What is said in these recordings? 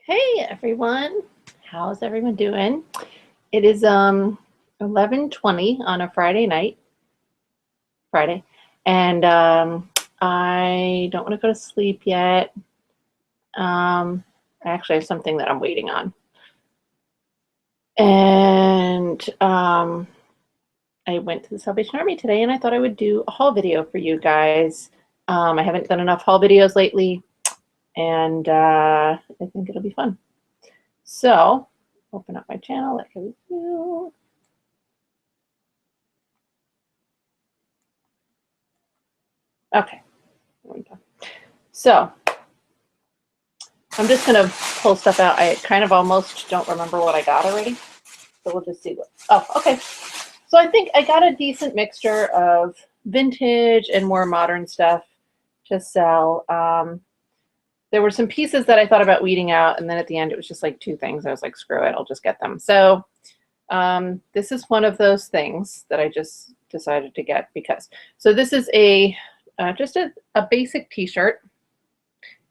Hey everyone, how's everyone doing? It is 11:20 on a Friday night, and I don't want to go to sleep yet. I actually have something that I'm waiting on, and I went to the Salvation Army today, and I thought I would do a haul video for you guys. I haven't done enough haul videos lately, and I think it'll be fun. So, open up my channel like I always do. Okay, there we go. So, I'm just going to pull stuff out. I kind of almost don't remember what I got already. So we'll just see what, oh, okay. So I think I got a decent mixture of vintage and more modern stuff to sell. There were some pieces that I thought about weeding out, and then at the end it was just like two things. I was like, screw it, I'll just get them. So this is one of those things that I just decided to get because. So this is a just a basic t-shirt,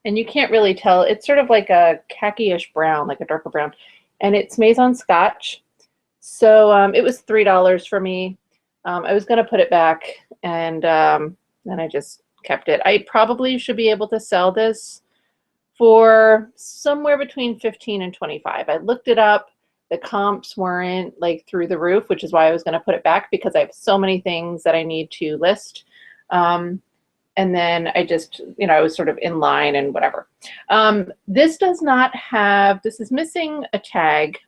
and you can't really tell. It's sort of like a khaki-ish brown, like a darker brown, and it's Maison Scotch. So it was $3 for me. I was going to put it back, and then I just kept it. I probably should be able to sell this for somewhere between 15 and 25. I looked it up. The comps weren't like through the roof, which is why I was going to put it back, because I have so many things that I need to list. And then I just, I was sort of in line and whatever. This does not have, this is missing a tag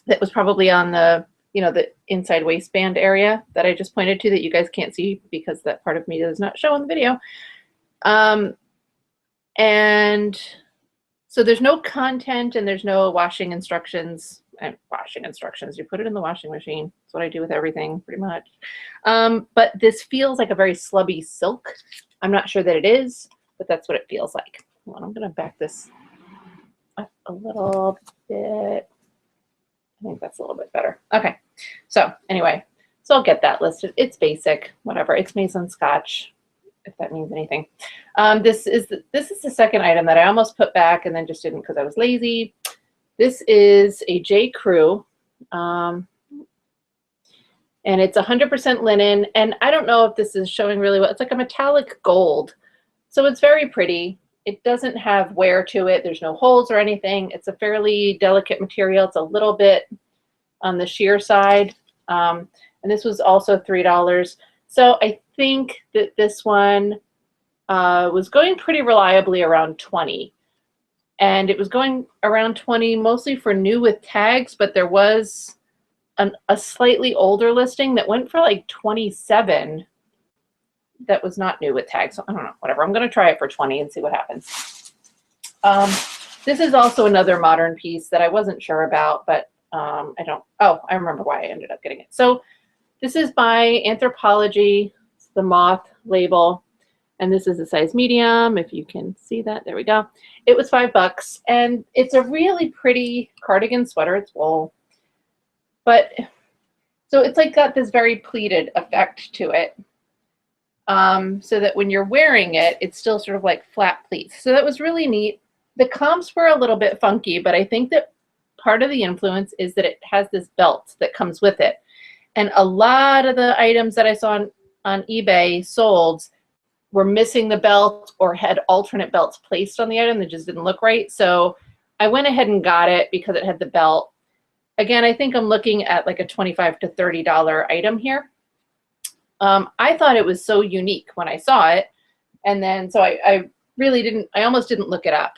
that was probably on the, the inside waistband area that I just pointed to that you guys can't see because that part of me does not show in the video. And so there's no content and there's no washing instructions. And washing instructions, you put it in the washing machine. That's what I do with everything pretty much. But this feels like a very slubby silk. I'm not sure that it is, but that's what it feels like. Well, I'm gonna back this up a little bit. I think that's a little bit better. Okay, so anyway, so I'll get that listed. It's basic, whatever. It's Maison Scotch, if that means anything. This is the second item that I almost put back and then just didn't because I was lazy. This is a J. Crew, and it's 100% linen. And I don't know if this is showing really well. It's like a metallic gold, so it's very pretty. It doesn't have wear to it. There's no holes or anything. It's a fairly delicate material. It's a little bit on the sheer side. And this was also $3. So I think that this one was going pretty reliably around 20. And it was going around 20 mostly for new with tags, but there was a slightly older listing that went for like 27 that was not new with tags. So I don't know, whatever. I'm going to try it for 20 and see what happens. This is also another modern piece that I wasn't sure about, but I remember why I ended up getting it. So this is by Anthropology. It's the moth label. And this is a size medium, if you can see that. There we go. It was $5, and it's a really pretty cardigan sweater. It's wool. But, so it's like got this very pleated effect to it. So that when you're wearing it, it's still sort of like flat pleats. So that was really neat. The comps were a little bit funky, but I think that part of the influence is that it has this belt that comes with it. And a lot of the items that I saw on eBay sold were missing the belt or had alternate belts placed on the item that just didn't look right. So I went ahead and got it because it had the belt. Again, I think I'm looking at like a $25 to $30 item here. I thought it was so unique when I saw it. And then, so I really didn't, I almost didn't look it up.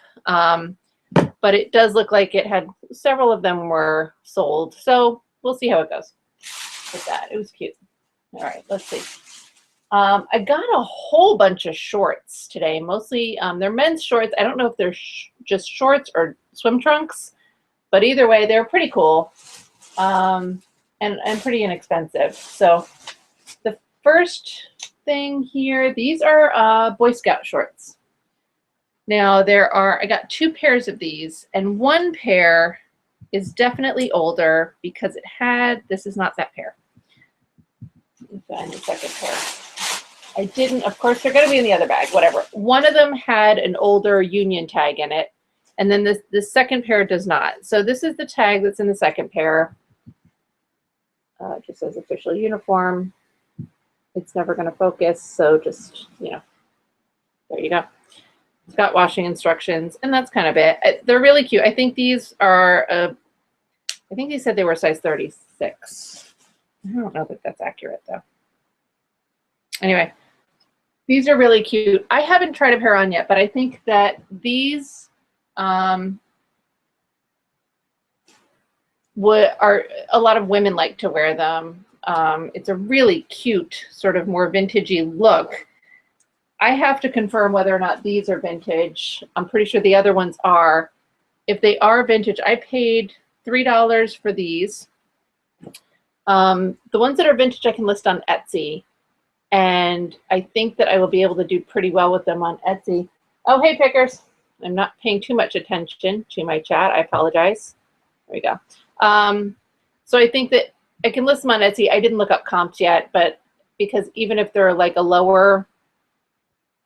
But it does look like it had, several of them were sold. So we'll see how it goes with that. It was cute. All right, let's see. I got a whole bunch of shorts today, mostly they're men's shorts. I don't know if they're just shorts or swim trunks, but either way, they're pretty cool and pretty inexpensive. So the first thing here, these are Boy Scout shorts. Now I got two pairs of these, and one pair is definitely older because it had, this is not that pair. Let me find the second pair. I didn't, of course, they're going to be in the other bag, whatever. One of them had an older Union tag in it, And then this second pair does not. So this is the tag that's in the second pair. It just says official uniform. It's never going to focus, so just, you know, there you go. It's got washing instructions, and that's kind of it. They're really cute. I think these are, I think they said they were size 36. I don't know that that's accurate, though. Anyway, these are really cute. I haven't tried a pair on yet, but I think that these are a lot of women like to wear them. It's a really cute, sort of more vintagey look. I have to confirm whether or not these are vintage. I'm pretty sure the other ones are. If they are vintage, I paid $3 for these. The ones that are vintage I can list on Etsy, and I think that I will be able to do pretty well with them on Etsy. Oh, hey, pickers. I'm not paying too much attention to my chat. I apologize. There we go. So I think that I can list them on Etsy. I didn't look up comps yet, but because even if they're like a lower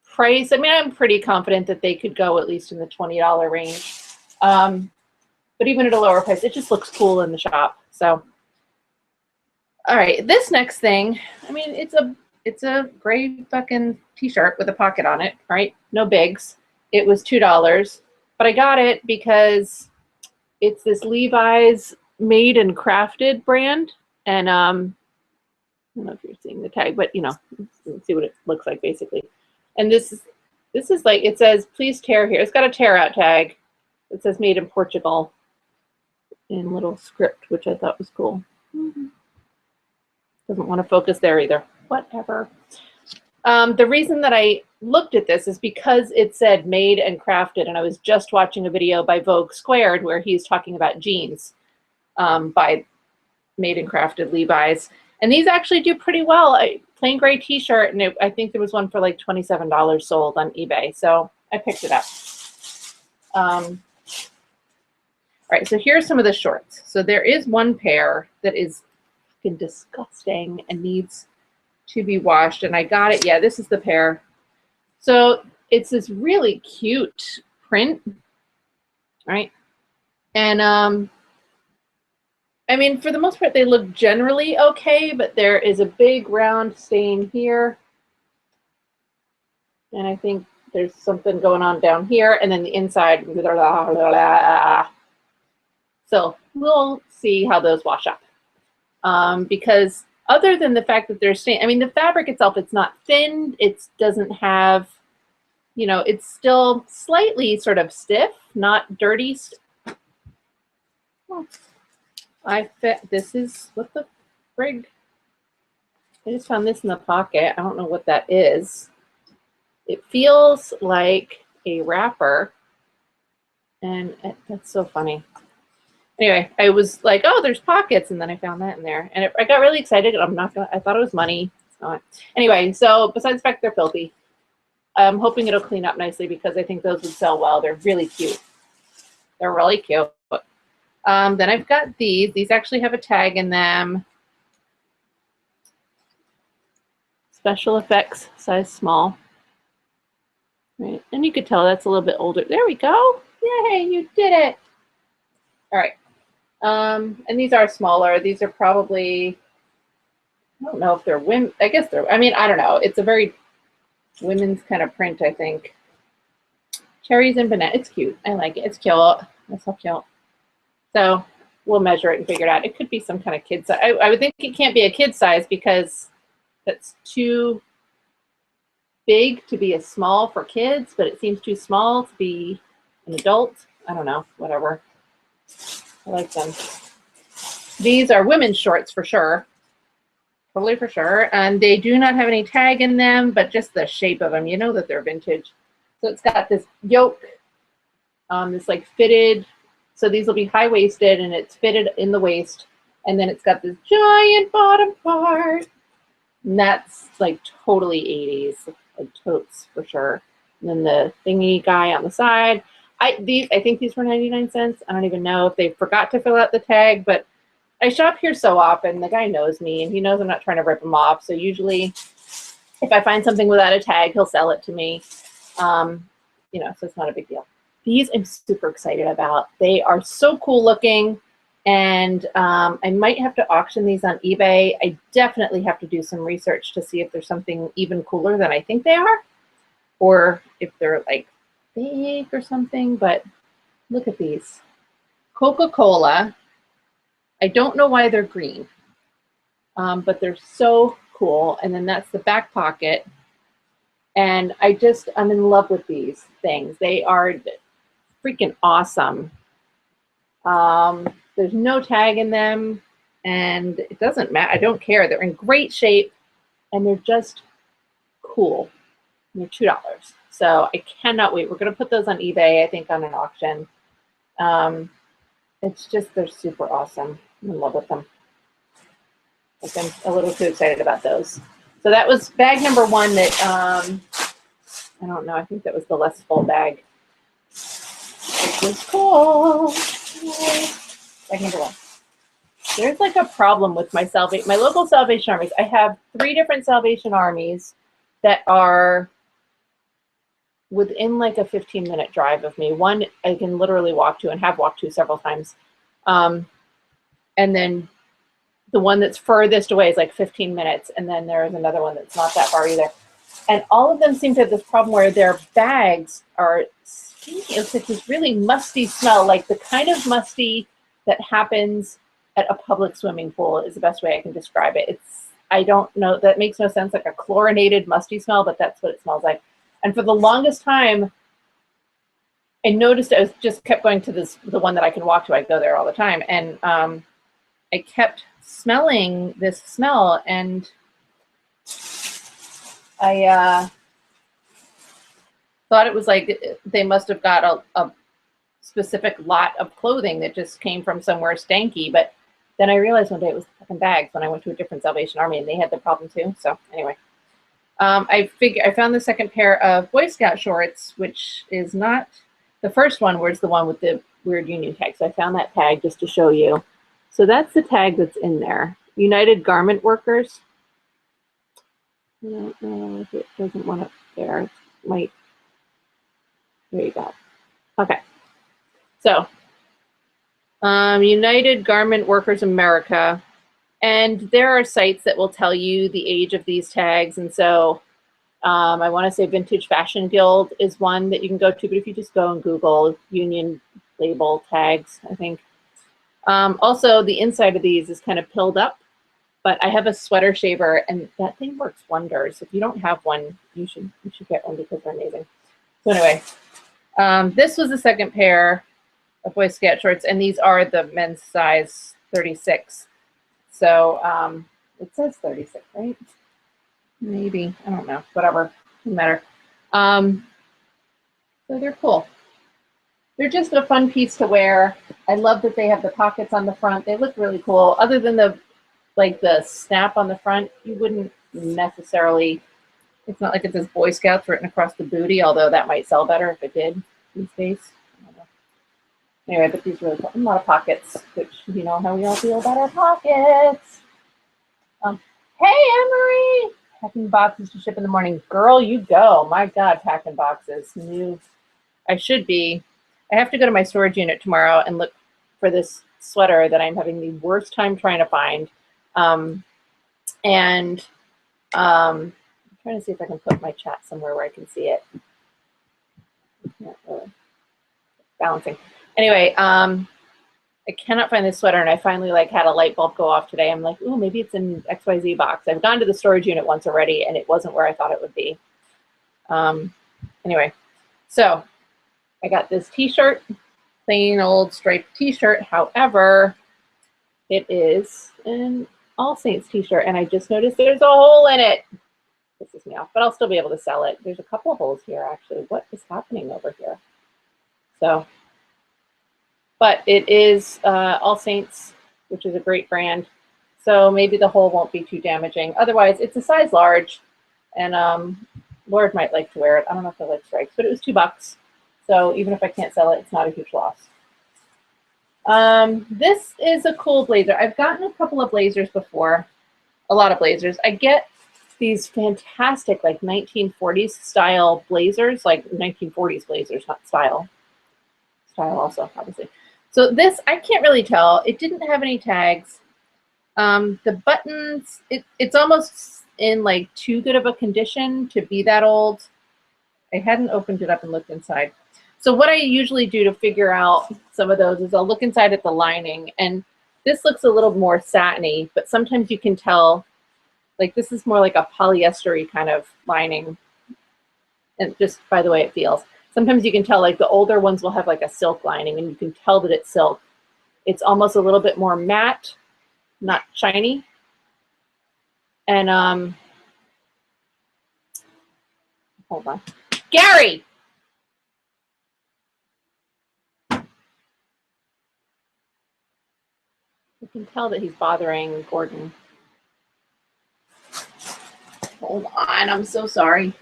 price, I mean, I'm pretty confident that they could go at least in the $20 range. But even at a lower price, it just looks cool in the shop. So, all right, this next thing, I mean, it's a gray fucking t-shirt with a pocket on it, right? No bigs. It was $2, but I got it because it's this Levi's Made and Crafted brand, and I don't know if you're seeing the tag, but you know, let's see what it looks like basically. And this is like, it says please tear here. It's got a tear out tag. It says made in Portugal in little script, which I thought was cool. Doesn't want to focus there either. Whatever. The reason that I looked at this is because it said made and crafted, and I was just watching a video by Vogue Squared where he's talking about jeans by Made and Crafted Levi's. And these actually do pretty well. Plain gray t-shirt, and I think there was one for like $27 sold on eBay. So I picked it up. All right, so here's some of the shorts. So there is one pair that is fucking disgusting and needs to be washed, and I got it. Yeah, this is the pair. So it's this really cute print, right? And I mean, for the most part, they look generally okay, but there is a big round stain here. And I think there's something going on down here, and then the inside. So we'll see how those wash up. Because other than the fact that there's stain, I mean, the fabric itself, it's not thin. It doesn't have, you know, it's still slightly sort of stiff, not dirty. Oh, this is, what the frig? I just found this in the pocket. I don't know what that is. It feels like a wrapper, and that's so funny. Anyway, I was like, oh, there's pockets, and then I found that in there, and I got really excited. I thought it was money. It's not. Anyway, so besides the fact they're filthy, I'm hoping it'll clean up nicely because I think those would sell well. They're really cute. They're really cute. Then I've got these. These actually have a tag in them. Special effects, size small. Right, and you could tell that's a little bit older. There we go. Yay, you did it. All right. And these are smaller. These are probably, I don't know if they're women. I guess they're, I mean, I don't know. It's a very women's kind of print, I think. Cherries and banana. It's cute. I like it. It's cute. That's so cute. So we'll measure it and figure it out. It could be some kind of kid size. I would think it can't be a kid size because that's too big to be a small for kids, but it seems too small to be an adult. I don't know. Whatever. I like them. These are women's shorts for sure. Totally for sure. And they do not have any tag in them, but just the shape of them. You know that they're vintage. So it's got this yoke, this like fitted. So these will be high-waisted, and it's fitted in the waist. And then it's got this giant bottom part. And that's like totally 80s, like totes for sure. And then the thingy guy on the side. I think these were 99 cents. I don't even know if they forgot to fill out the tag, but I shop here so often. The guy knows me, and he knows I'm not trying to rip him off. So usually if I find something without a tag, he'll sell it to me. You know, so it's not a big deal. these I'm super excited about. They are so cool looking, and I might have to auction these on eBay. I definitely have to do some research to see if there's something even cooler than I think they are, or if they're like fake or something. But look at these. Coca-Cola. I don't know why they're green, but they're so cool. And then that's the back pocket. And I'm in love with these things. They are freaking awesome. There's no tag in them, and it doesn't matter. I don't care. They're in great shape, and they're just cool. And they're $2. So I cannot wait. We're going to put those on eBay, I think, on an auction. It's just, they're super awesome. I'm in love with them. I'm a little too excited about those. So that was bag number one that, I don't know, I think that was the less full bag. Which was cool. Bag number one. There's like a problem with my local Salvation Armies. I have 3 different Salvation Armies that are within like a 15-minute drive of me. One I can literally walk to and have walked to several times. And then the one that's furthest away is like 15 minutes. And then there's another one that's not that far either. And all of them seem to have this problem where their bags are stinky. It's like this really musty smell, like the kind of musty that happens at a public swimming pool is the best way I can describe it. I don't know, that makes no sense, like a chlorinated musty smell, but that's what it smells like. And for the longest time, I noticed I just kept going to the one that I can walk to. I go there all the time. And I kept smelling this smell, and I thought it was like they must have got a specific lot of clothing that just came from somewhere stanky. But then I realized one day it was fucking bags when I went to a different Salvation Army, and they had the problem too. So anyway, I found the second pair of Boy Scout shorts, which is not the first one, where it's the one with the weird union tag. So I found that tag just to show you. So that's the tag that's in there. United Garment Workers. I don't know if it doesn't want it there. It might. There you go. Okay. So, United Garment Workers America. And there are sites that will tell you the age of these tags. And so I want to say Vintage Fashion Guild is one that you can go to. But if you just go and Google union label tags, I think. Also, the inside of these is kind of pilled up. But I have a sweater shaver, and that thing works wonders. If you don't have one, you should get one because they're amazing. So anyway, this was the second pair of Boy Scout shorts, and these are the men's size 36. So it says 36, right? Maybe, I don't know, whatever, doesn't matter. So they're cool. They're just a fun piece to wear. I love that they have the pockets on the front. They look really cool. Other than the snap on the front, you wouldn't necessarily, it's not like it says Boy Scouts written across the booty, although that might sell better if it did these days. I don't know. Anyway, but these really cool. A lot of pockets, which you know how we all feel about our pockets. Hey, Emery! Packing boxes to ship in the morning. Girl, you go. My God, packing boxes. I have to go to my storage unit tomorrow and look for this sweater that I'm having the worst time trying to find. I'm trying to see if I can put my chat somewhere where I can see it. Not really balancing. Anyway, I cannot find this sweater, and I finally had a light bulb go off today. I'm like, ooh, maybe it's in XYZ box. I've gone to the storage unit once already, and it wasn't where I thought it would be. Anyway, so I got this t-shirt, plain old striped t-shirt. However, it is an All Saints t-shirt, and I just noticed there's a hole in it. Pisses me off, but I'll still be able to sell it. There's a couple of holes here, actually. What is happening over here? So, but it is All Saints, which is a great brand. So maybe the hole won't be too damaging. Otherwise, it's a size large, and Lord might like to wear it. I don't know if I like stripes, but it was $2. So even if I can't sell it, it's not a huge loss. This is a cool blazer. I've gotten a couple of blazers before, a lot of blazers. I get these fantastic 1940s style blazers, like 1940s blazers, not style. style also, obviously. So this, I can't really tell. It didn't have any tags. The buttons, it's almost in like too good of a condition to be that old. I hadn't opened it up and looked inside. So what I usually do to figure out some of those is I'll look inside at the lining, and this looks a little more satiny, but sometimes you can tell, like this is more like a polyester-y kind of lining, and just by the way it feels. Sometimes you can tell like the older ones will have like a silk lining, and you can tell that it's silk. It's almost a little bit more matte, not shiny. And hold on. Gary! You can tell that he's bothering Gordon. Hold on, I'm so sorry.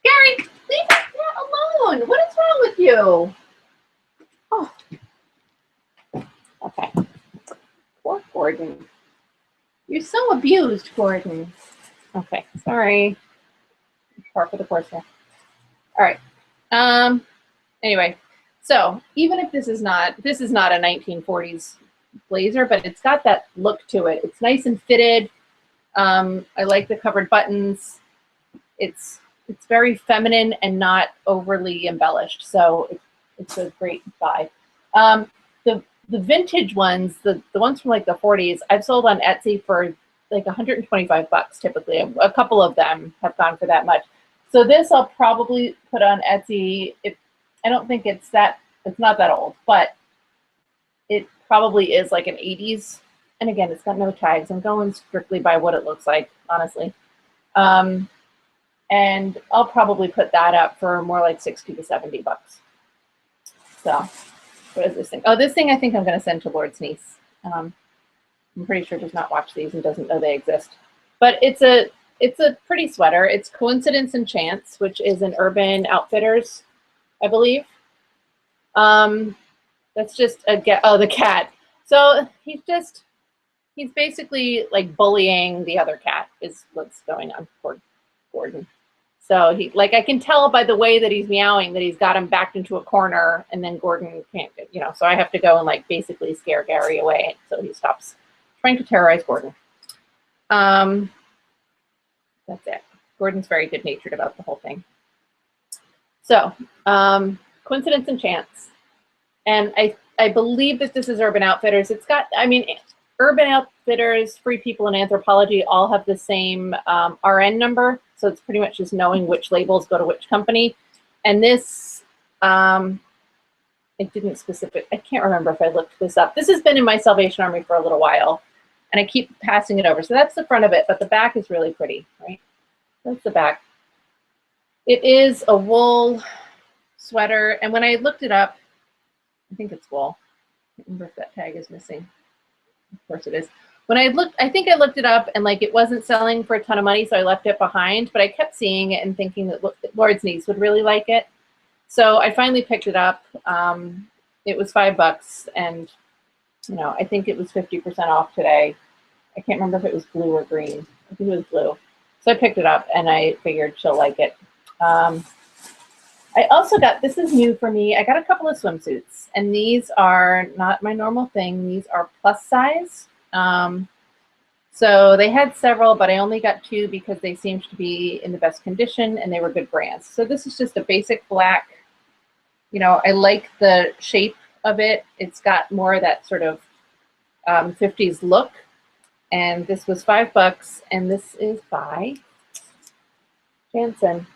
Gary, leave that alone. What is wrong with you? Oh. Okay. Poor Gordon. You're so abused, Gordon. Okay, sorry. Par for the course here. All right. Anyway, so even if this is not a 1940s blazer, but it's got that look to it. It's nice and fitted. I like the covered buttons. It's very feminine and not overly embellished, so it's a great buy. The vintage ones, the ones from like the 40s, I've sold on Etsy for like 125 bucks typically. A couple of them have gone for that much. So this I'll probably put on Etsy. I don't think it's not that old, but it probably is like an 80s. And again, it's got no tags. I'm going strictly by what it looks like, honestly. And I'll probably put that up for more like 60 to 70 bucks. So what is this thing? Oh, this thing I think I'm going to send to Lord's niece. I'm pretty sure does not watch these and doesn't know they exist. But it's a pretty sweater. It's Coincidence and Chance, which is an Urban Outfitters, I believe. That's just the cat. So he's basically like bullying the other cat is what's going on for Gordon. So I can tell by the way that he's meowing that he's got him backed into a corner, and then Gordon can't, so I have to go and like basically scare Gary away so he stops trying to terrorize Gordon. That's it. Gordon's very good-natured about the whole thing. So, Coincidence and Chance. And I believe that this is Urban Outfitters. It's got, Urban Outfitters, Free People, and Anthropology all have the same RN number. So it's pretty much just knowing which labels go to which company. And this, it didn't I can't remember if I looked this up. This has been in my Salvation Army for a little while, and I keep passing it over. So that's the front of it, but the back is really pretty, right? That's the back. It is a wool sweater, and when I looked it up, I think it's wool. I can't remember if that tag is missing. Of course it is. When I think I looked it up and like it wasn't selling for a ton of money, so I left it behind, but I kept seeing it and thinking that Lord's niece would really like it. So I finally picked it up. It was $5, and I think it was 50% off today. I can't remember if it was blue or green. I think it was blue. So I picked it up and I figured she'll like it. I also got, this is new for me, I got a couple of swimsuits, and these are not my normal thing. These are plus size. So they had several, but I only got 2 because they seemed to be in the best condition and they were good brands. So this is just a basic black, I like the shape of it. It's got more of that sort of 50s look. And this was $5, and this is by Jansen,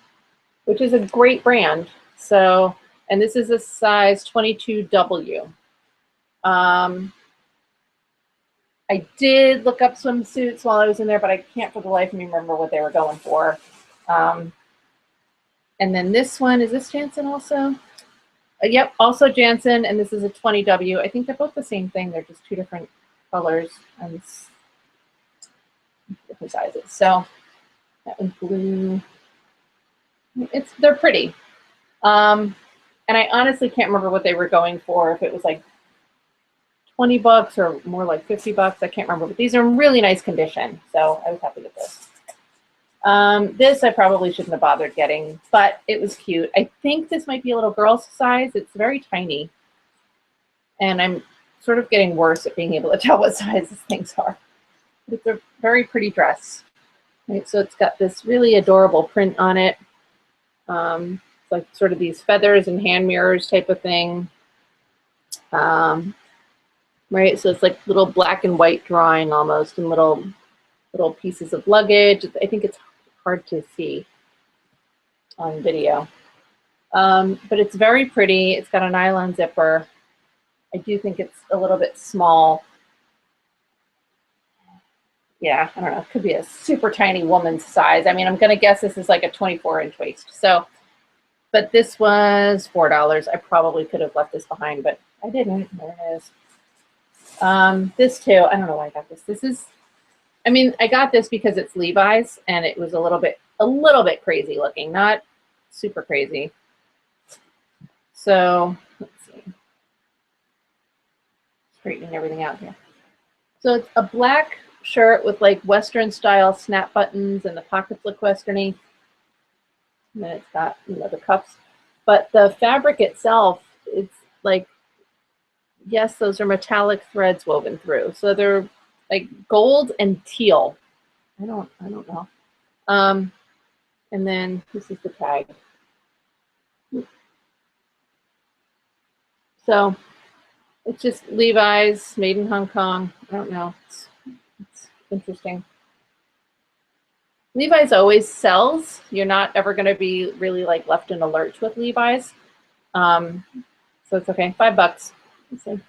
which is a great brand. So, and this is a size 22W. I did look up swimsuits while I was in there, but I can't for the life of me remember what they were going for. And then this one, is this Jansen also? Yep, also Jansen, and this is a 20W. I think they're both the same thing. They're just 2 different colors and different sizes. So that one's blue. They're pretty. And I honestly can't remember what they were going for, if it was like $20 or more like $50. I can't remember, but these are in really nice condition. So I was happy with this. This I probably shouldn't have bothered getting, but it was cute. I think this might be a little girl's size. It's very tiny. And I'm sort of getting worse at being able to tell what sizes things are. But it's a very pretty dress. Right? So it's got this really adorable print on it. It's like sort of these feathers and hand mirrors type of thing. Right, so it's like little black and white drawing almost, and little pieces of luggage. I think it's hard to see on video. But it's very pretty. It's got a nylon zipper. I do think it's a little bit small. Yeah, I don't know. It could be a super tiny woman's size. I mean, I'm going to guess this is like a 24-inch waist. So, but this was $4. I probably could have left this behind, but I didn't. There it is. This too, I don't know why I got this. This is, I mean, I got this because it's Levi's and it was a little bit crazy looking, not super crazy. So let's see. Straightening everything out here. So it's a black shirt with like Western style snap buttons and the pockets look Westerny. And then it's got, you know, the cuffs. But the fabric itself, it's like, yes, those are metallic threads woven through. So they're like gold and teal. I don't know. And then this is the tag. So it's just Levi's, made in Hong Kong. I don't know. It's interesting. Levi's always sells. You're not ever going to be really like left in a lurch with Levi's. So it's okay. $5. Let's see.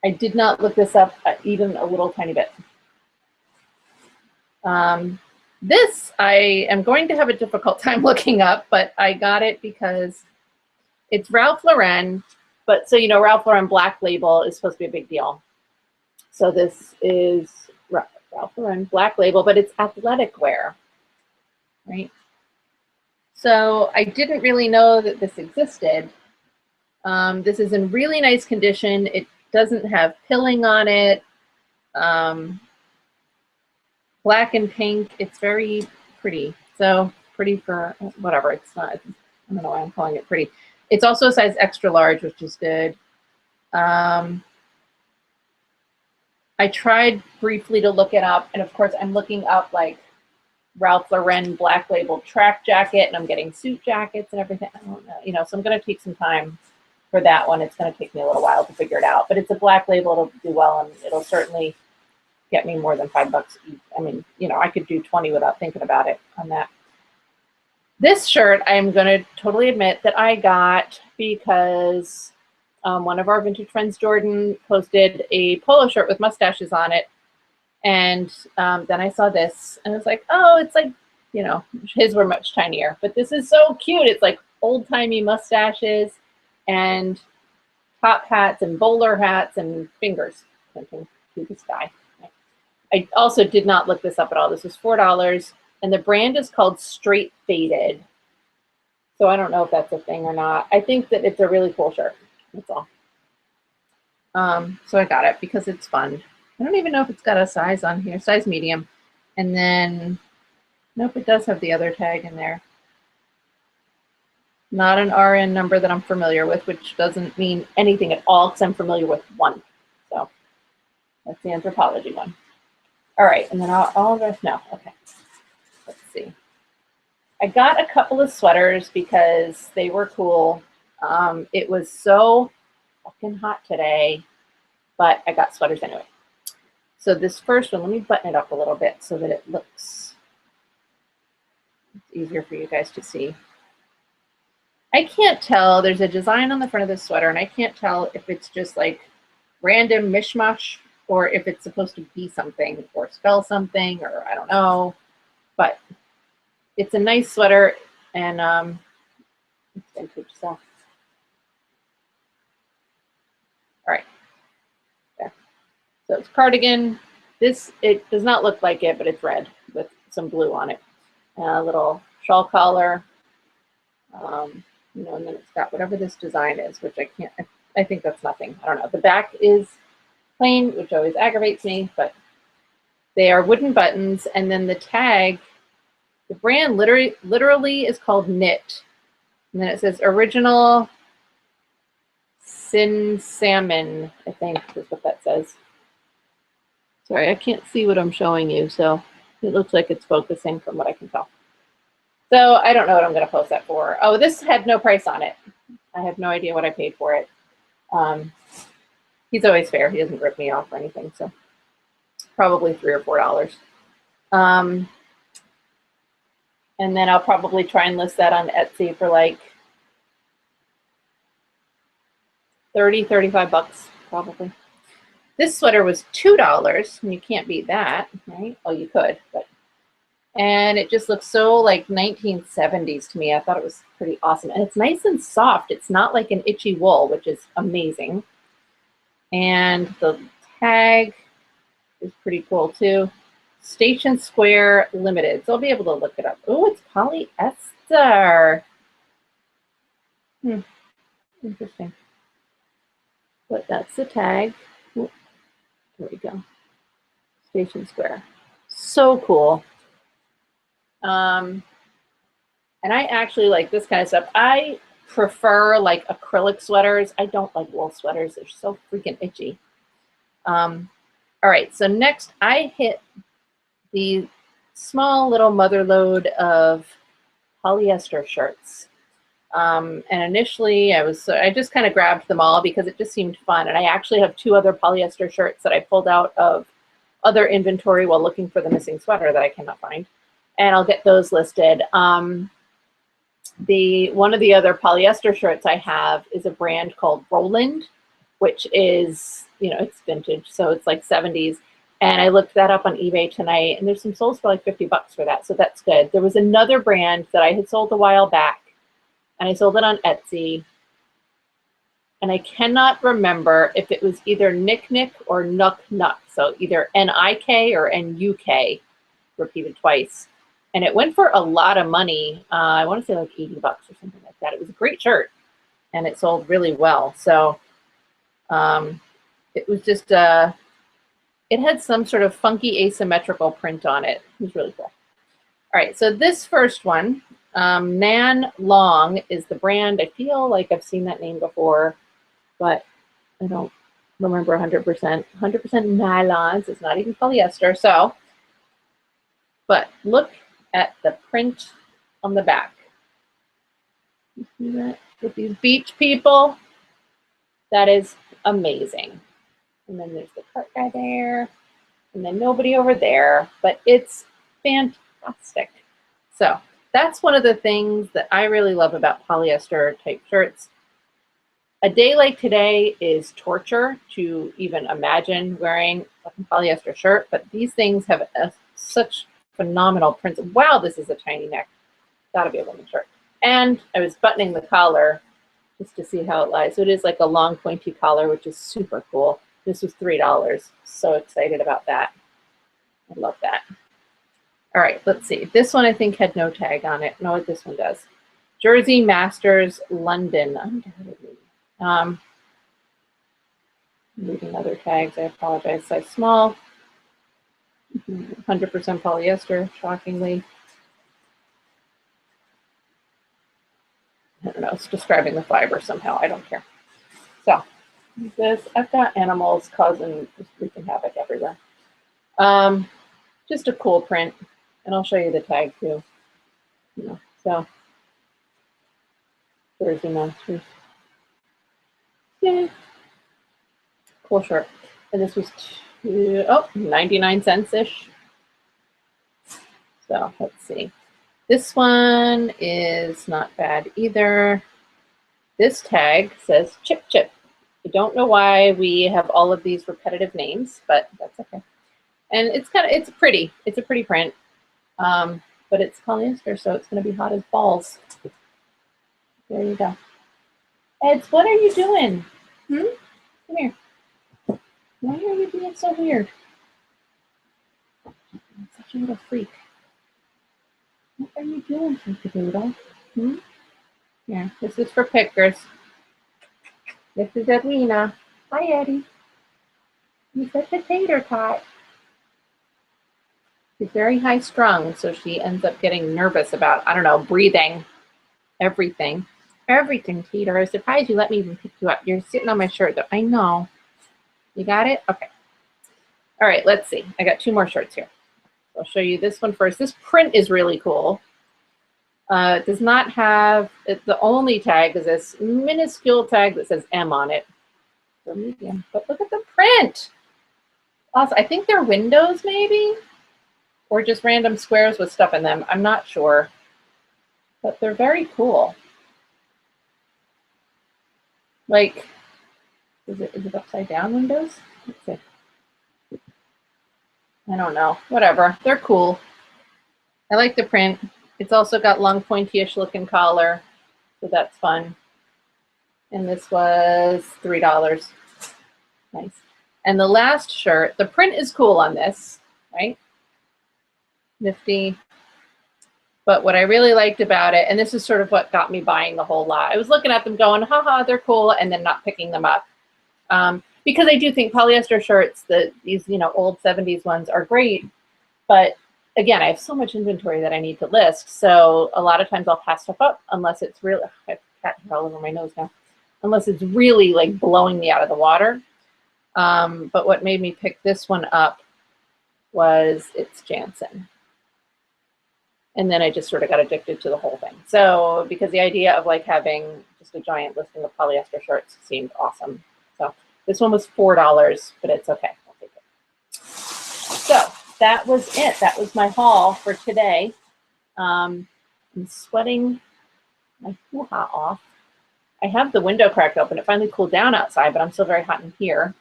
I did not look this up even a little tiny bit. This I am going to have a difficult time looking up, but I got it because it's Ralph Lauren. But so, you know, Ralph Lauren Black Label is supposed to be a big deal. So this is Ralph Lauren Black Label, but it's athletic wear, right? So I didn't really know that this existed. This is in really nice condition. It doesn't have pilling on it. Black and pink. It's very pretty. So pretty for whatever. It's not, I don't know why I'm calling it pretty. It's also a size extra large, which is good. I tried briefly to look it up, and of course I'm looking up like Ralph Lauren Black Label track jacket, and I'm getting suit jackets and everything. I don't know, you know, so I'm going to take some time for that one. It's going to take me a little while to figure it out, but it's a Black Label. It'll do well, and it'll certainly get me more than $5 each. I mean, you know, I could do 20 without thinking about it on that. This shirt, I'm going to totally admit that I got because one of our vintage friends, Jordan, posted a polo shirt with mustaches on it. And then I saw this and I was like, oh, it's like, you know, his were much tinier, but this is so cute. It's like old timey mustaches and top hats and bowler hats and fingers pointing to the sky. I also did not look this up at all. This was $4 and the brand is called Straight Faded. So I don't know if that's a thing or not. I think that it's a really cool shirt. That's all. So I got it because it's fun. I don't even know if it's got a size on here, size medium. And then, nope, it does have the other tag in there. Not an RN number that I'm familiar with, which doesn't mean anything at all because I'm familiar with one. So that's the anthropology one. All right, and then all of us, no, okay. Let's see. I got a couple of sweaters because they were cool. It was so fucking hot today, but I got sweaters anyway. So this first one, let me button it up a little bit so that it looks easier for you guys to see. I can't tell, there's a design on the front of this sweater and I can't tell if it's just like random mishmash or if it's supposed to be something or spell something or I don't know, but it's a nice sweater and it's vintage, so. All right. So it's cardigan. This, it does not look like it, but it's red with some blue on it. A little shawl collar. You know, and then it's got whatever this design is, which I can't, I think that's nothing. I don't know. The back is plain, which always aggravates me, but they are wooden buttons. And then the tag The brand literally is called Knit. And then it says original sin salmon, I think is what that says. Sorry, I can't see what I'm showing you, so it looks like it's focusing from what I can tell. So I don't know what I'm going to post that for. Oh, this had no price on it. I have no idea what I paid for it. He's always fair. He doesn't rip me off or anything, so probably $3 or $4. And then I'll probably try and list that on Etsy for like 30, 35 bucks, probably. This sweater was $2, and you can't beat that, right? Oh, you could, but. And it just looks so like 1970s to me. I thought it was pretty awesome. And it's nice and soft. It's not like an itchy wool, which is amazing. And the tag is pretty cool too. Station Square Limited. So I'll be able to look it up. Oh, it's polyester. Interesting. But that's the tag. Ooh, there we go. Station Square. So cool. And I actually like this kind of stuff. I prefer like acrylic sweaters. I don't like wool sweaters. They're so freaking itchy. All right, so next I hit the small little mother load of polyester shirts. And initially I just kind of grabbed them all because it just seemed fun. And I actually have 2 other polyester shirts that I pulled out of other inventory while looking for the missing sweater that I cannot find. And I'll get those listed. One of the other polyester shirts I have is a brand called Roland, which is, you know, it's vintage, so it's like 70s. And I looked that up on eBay tonight, and there's some sold for like 50 bucks for that, so that's good. There was another brand that I had sold a while back, and I sold it on Etsy. And I cannot remember if it was either Nick Nick or Nuck Nuck, so either N-I-K or N-U-K, repeated twice. And it went for a lot of money. I want to say like 80 bucks or something like that. It was a great shirt, and it sold really well. So it was just, it had some sort of funky asymmetrical print on it. It was really cool. All right, so this first one, Nan Long is the brand. I feel like I've seen that name before, but I don't remember 100%. 100% nylons. It's not even polyester. So, but look at the print on the back. You see that? With these beach people, that is amazing. And then there's the cart guy there, and then nobody over there, but it's fantastic. So that's one of the things that I really love about polyester type shirts. A day like today is torture to even imagine wearing a polyester shirt, but these things have such phenomenal prints. Wow, this is a tiny neck. Gotta be a women's shirt. And I was buttoning the collar just to see how it lies. So it is like a long pointy collar, which is super cool. This was $3. So excited about that. I love that. All right, let's see. This one I think had no tag on it. No, this one does. Jersey Masters London. Undoubtedly. I'm reading other tags. I apologize. Size small. 100% polyester, shockingly. I don't know, it's describing the fiber somehow. I don't care. So, this, I've got animals causing just freaking havoc everywhere. Just a cool print, and I'll show you the tag too. You know, so, Jersey Masters. Yeah. Cool shirt. And this was 99 cents-ish. So, let's see. This one is not bad either. This tag says Chip Chip. I don't know why we have all of these repetitive names, but that's okay. And it's it's pretty. It's a pretty print, but it's polyester, so it's going to be hot as balls. There you go. Eds, what are you doing? Come here. Why are you being so weird? I'm such a little freak. What are you doing, Freakadoodle? Yeah, this is for pickers. This is Edwina. Hi, Eddie. You said potato tot. She's very high strung, so she ends up getting nervous about, I don't know, breathing, everything. Everything, Peter. I'm surprised you let me even pick you up. You're sitting on my shirt, though. I know. You got it? Okay. All right, let's see. I got 2 more shirts here. I'll show you this one first. This print is really cool. It does not have, the only tag is this minuscule tag that says M on it for medium. But look at the print. Also, I think they're windows maybe, or just random squares with stuff in them. I'm not sure, but they're very cool. Like, is it upside down windows? Let's see. I don't know. Whatever. They're cool. I like the print. It's also got long pointy-ish looking collar, so that's fun. And this was $3. Nice. And the last shirt, the print is cool on this, right? Nifty. But what I really liked about it, and this is sort of what got me buying the whole lot. I was looking at them going, haha, they're cool, and then not picking them up. Because I do think polyester shirts, these old 70s ones are great, but again, I have so much inventory that I need to list. So a lot of times I'll pass stuff up unless it's really, I have cat hair all over my nose now, unless it's really like blowing me out of the water. But what made me pick this one up was it's Jansen. And then I just sort of got addicted to the whole thing. So because the idea of like having just a giant listing of polyester shirts seemed awesome. So this one was $4, but it's okay. I'll take it. So that was it. That was my haul for today. I'm sweating my hoo-ha off. I have the window cracked open. It finally cooled down outside, but I'm still very hot in here.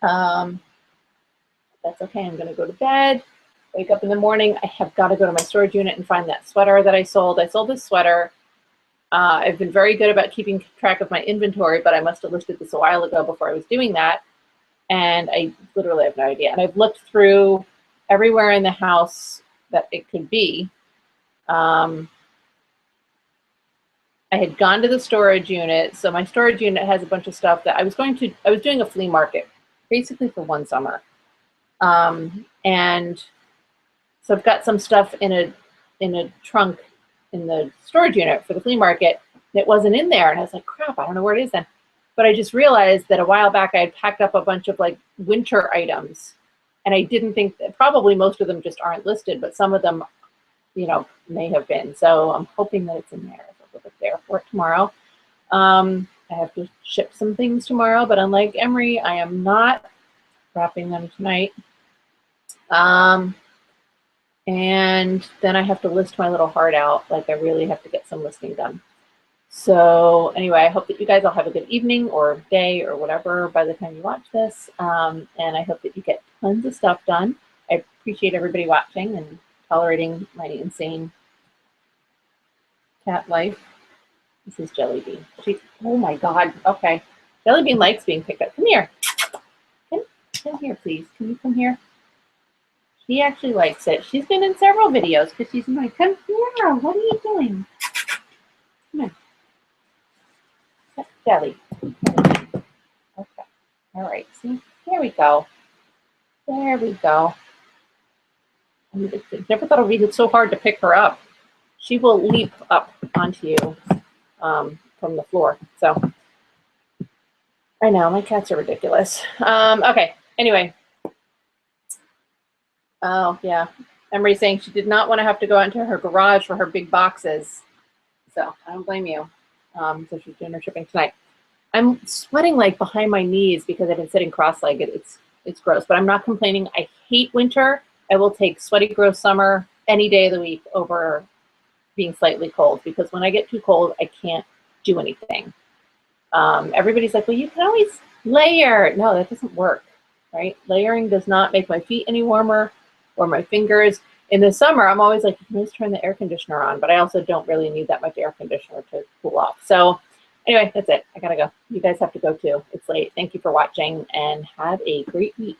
That's okay. I'm going to go to bed. Wake up in the morning. I have got to go to my storage unit and find that sweater that I sold. I sold this sweater. I've been very good about keeping track of my inventory, but I must have listed this a while ago before I was doing that. And I literally have no idea. And I've looked through everywhere in the house that it could be. I had gone to the storage unit. So my storage unit has a bunch of stuff that I was doing a flea market basically for one summer. And so I've got some stuff in a trunk in the storage unit for the flea market that wasn't in there. And I was like, crap, I don't know where it is then. But I just realized that a while back I had packed up a bunch of like winter items. And I didn't think that, probably most of them just aren't listed, but some of them, may have been. So I'm hoping that it's in there. I'll look there for it tomorrow. I have to ship some things tomorrow, but unlike Emery, I am not wrapping them tonight. And then I have to list my little heart out. Like I really have to get some listing done. So anyway, I hope that you guys all have a good evening or day or whatever by the time you watch this. And I hope that you get tons of stuff done. I appreciate everybody watching and tolerating my insane cat life. This is Jelly Bean. Oh my God. Okay. Jelly Bean likes being picked up. Come here. Come here, please. Can you come here? She actually likes it. She's been in several videos because she's like, come here. What are you doing? Come on. Jelly. Okay. All right. See? There we go. There we go. I never thought it would be so hard to pick her up. She will leap up onto you from the floor. So I know my cats are ridiculous. Okay. Anyway. Oh, yeah. Emery's saying she did not want to have to go out into her garage for her big boxes. So I don't blame you. So she's doing her shipping tonight. I'm sweating like behind my knees because I've been sitting cross-legged. It's gross, but I'm not complaining. I hate winter. I will take sweaty, gross summer any day of the week over being slightly cold because when I get too cold, I can't do anything. Everybody's like, well, you can always layer. No, that doesn't work, right? Layering does not make my feet any warmer or my fingers. In the summer, I'm always like, you can always turn the air conditioner on, but I also don't really need that much air conditioner to cool off. So anyway, that's it. I gotta go. You guys have to go too. It's late. Thank you for watching and have a great week.